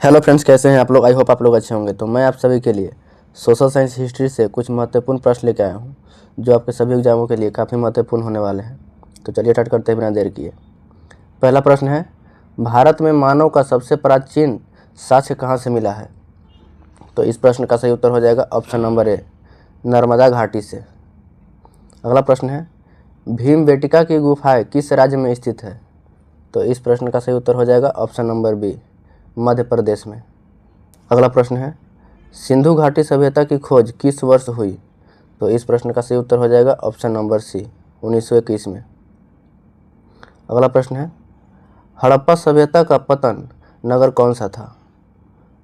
Hello friends, कैसे हैं आप लोग। आई होप आप लोग अच्छे होंगे। तो मैं आप सभी के लिए सोशल साइंस हिस्ट्री से कुछ महत्वपूर्ण प्रश्न लेकर आया हूं, जो आपके सभी एग्जामों के लिए काफ़ी महत्वपूर्ण होने वाले हैं। तो चलिए स्टार्ट करते हैं बिना देर किए। पहला प्रश्न है, भारत में मानव का सबसे प्राचीन साक्ष्य कहाँ से मिला है। तो इस प्रश्न का सही उत्तर हो जाएगा ऑप्शन नंबर ए, नर्मदा घाटी से। अगला प्रश्न है, भीमबेटका की गुफाएं किस राज्य में स्थित है। तो इस प्रश्न का सही उत्तर हो जाएगा option number B, Madhya Pradesh में। अगला प्रश्न है, सिंधु घाटी सभ्यता की खोज किस वर्ष हुई। तो इस प्रश्न का सही उत्तर हो जाएगा ऑप्शन नंबर सी, 1921 में। अगला प्रश्न है, हड़प्पा सभ्यता का पतन नगर कौन सा था।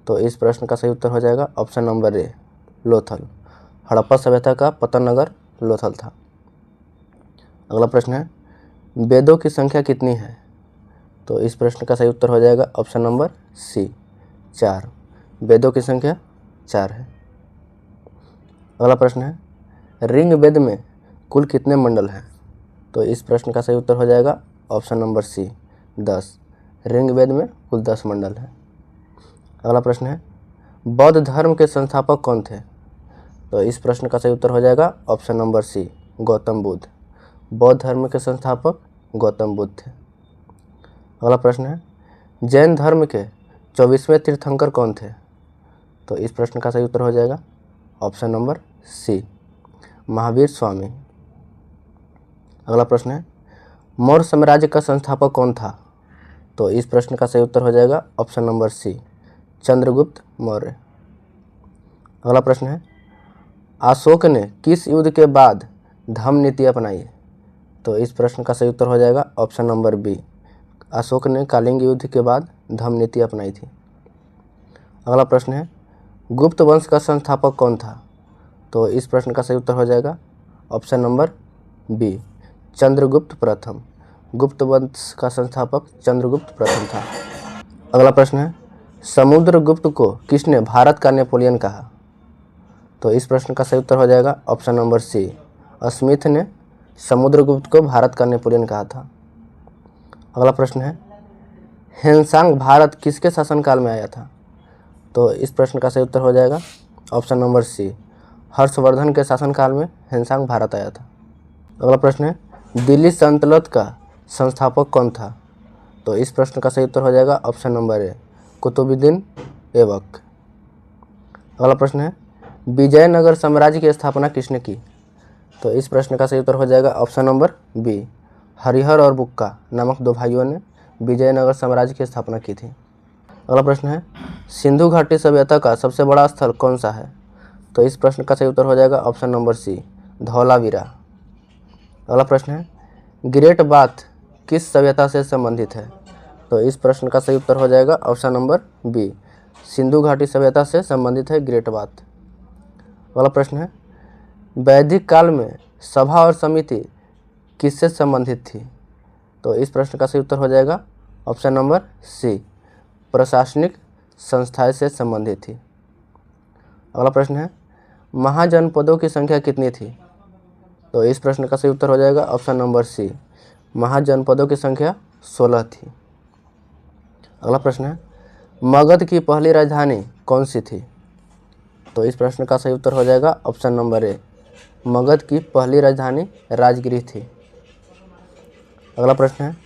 तो इस प्रश्न का सही उत्तर हो जाएगा ऑप्शन नंबर ए, लोथल। हड़प्पा सभ्यता का पतन नगर लोथल था। अगला प्रश्न है, वेदों की संख्या कितनी है। तो इस प्रश्न का सही उत्तर हो जाएगा ऑप्शन नंबर सी, 4। वेदों की संख्या 4 है। अगला प्रश्न है, ऋग्वेद में कुल कितने मंडल हैं। तो इस प्रश्न का सही उत्तर हो जाएगा ऑप्शन नंबर सी, 10। ऋग्वेद में कुल 10 मंडल हैं। अगला प्रश्न है, बौद्ध धर्म के संस्थापक कौन थे। तो इस प्रश्न का सही उत्तर हो जाएगा option number C, Gautam Buddha. बौद्ध धर्म के संस्थापक गौतम बुद्ध थे। अगला प्रश्न है, जैन धर्म के 24वें तीर्थंकर कौन थे। तो इस प्रश्न का सही उत्तर हो जाएगा ऑप्शन नंबर सी, महावीर स्वामी। अगला प्रश्न है, मौर्य साम्राज्य का संस्थापक कौन था। तो इस प्रश्न का सही उत्तर हो जाएगा option number C, Chandragupta Maurya. अगला प्रश्न है, अशोक ने किस युद्ध के बाद धम्म नीति अपनाई। तो इस प्रश्न का सही उत्तर हो जाएगा ऑप्शन नंबर बी, अशोक ने कलिंग युद्ध के बाद धम्म नीति अपनाई थी। अगला प्रश्न है, गुप्त वंश का संस्थापक कौन था। तो इस प्रश्न का सही उत्तर हो जाएगा ऑप्शन नंबर बी, चंद्रगुप्त प्रथम। गुप्त वंश का संस्थापक चंद्रगुप्त प्रथम था। अगला प्रश्न है, समुद्रगुप्त को किसने भारत का नेपोलियन कहा। तो इस प्रश्न का सही उत्तर हो जाएगा ऑप्शन नंबर सी, स्मिथ ने समुद्रगुप्त को भारत का नेपोलियन कहा था। अगला प्रश्न है, हेनसांग भारत किसके शासनकाल में आया था। तो इस प्रश्न का सही उत्तर हो जाएगा ऑप्शन नंबर सी, हर्षवर्धन के शासनकाल में हेनसांग भारत आया था। अगला प्रश्न है, दिल्ली सल्तनत का संस्थापक कौन था। तो इस प्रश्न का सही उत्तर हो जाएगा option number A, Qutubuddin Aibak. अगला प्रश्न है, विजयनगर साम्राज्य की स्थापना किसने की। तो इस प्रश्न का सही उत्तर हो जाएगा ऑप्शन नंबर बी, हरिहर और बुक्का नामक 2 भाइयों ने विजयनगर साम्राज्य की स्थापना की थी। अगला प्रश्न है, सिंधु घाटी सभ्यता का सबसे बड़ा स्थल कौन सा है। तो इस प्रश्न का सही उत्तर हो जाएगा ऑप्शन नंबर सी, धौलावीरा। अगला प्रश्न है, ग्रेट बाथ किस सभ्यता से संबंधित है। तो इस प्रश्न का सही उत्तर हो जाएगा ऑप्शन नंबर बी, सिंधु घाटी सभ्यता से संबंधित है ग्रेट बाथ। अगला प्रश्न है, वैदिक काल में सभा और समिति किससे संबंधित थी। तो इस प्रश्न का सही उत्तर हो जाएगा ऑप्शन नंबर सी, प्रशासनिक संस्थाएं से संबंधित थी। अगला प्रश्न है, महाजनपदों की संख्या कितनी थी। तो इस प्रश्न का सही उत्तर हो जाएगा ऑप्शन नंबर सी, महाजनपदों की संख्या 16 थी। अगला प्रश्न है, मगध की पहली राजधानी कौन सी थी। तो इस प्रश्न का सही उत्तर हो जाएगा ऑप्शन नंबर ए, मगध की पहली राजधानी राजगृह थी। अगला प्रश्न है,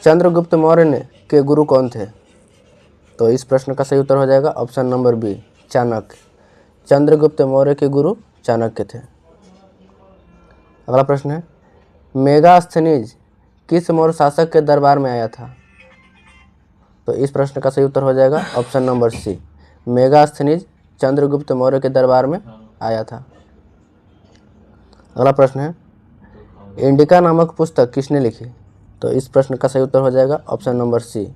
चंद्रगुप्त मौर्य ने के गुरु कौन थे। तो इस प्रश्न का सही उत्तर हो जाएगा option number B, Chanakya. Chandragupta Maurya के गुरु चाणक्य थे। अगला प्रश्न है, मेगास्थनीज किस मौर्य शासक के दरबार में आया था। तो इस प्रश्न का सही उत्तर हो जाएगा option number C, Megasthenes Chandragupta Maurya के दरबार में आया था। अगला प्रश्न है, इंडिका नामक पुस्तक किसने लिखी। तो इस प्रश्न का सही उत्तर हो जाएगा ऑप्शन नंबर सी,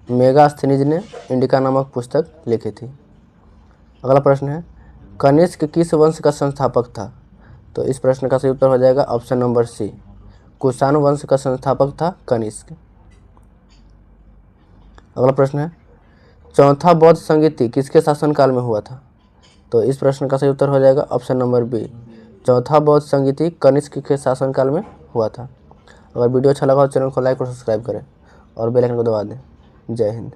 मेगास्थनीज ने इंडिका नामक पुस्तक लिखी थी। अगला प्रश्न है, कनिष्क किस वंश का संस्थापक था। तो इस प्रश्न का सही उत्तर हो जाएगा ऑप्शन नंबर सी, कुषाण वंश का संस्थापक था कनिष्क। अगला प्रश्न है, चौथा बौद्ध संगीति किसके शासनकाल में हुआ था। तो इस प्रश्न का सही उत्तर हो जाएगा ऑप्शन नंबर बी, चौथा बौद्ध संगीति कनिष्क के शासनकाल में हुआ था। अगर वीडियो अच्छा लगा तो चैनल को लाइक और सब्सक्राइब करें और बेल आइकन को दबा दें। जय हिंद।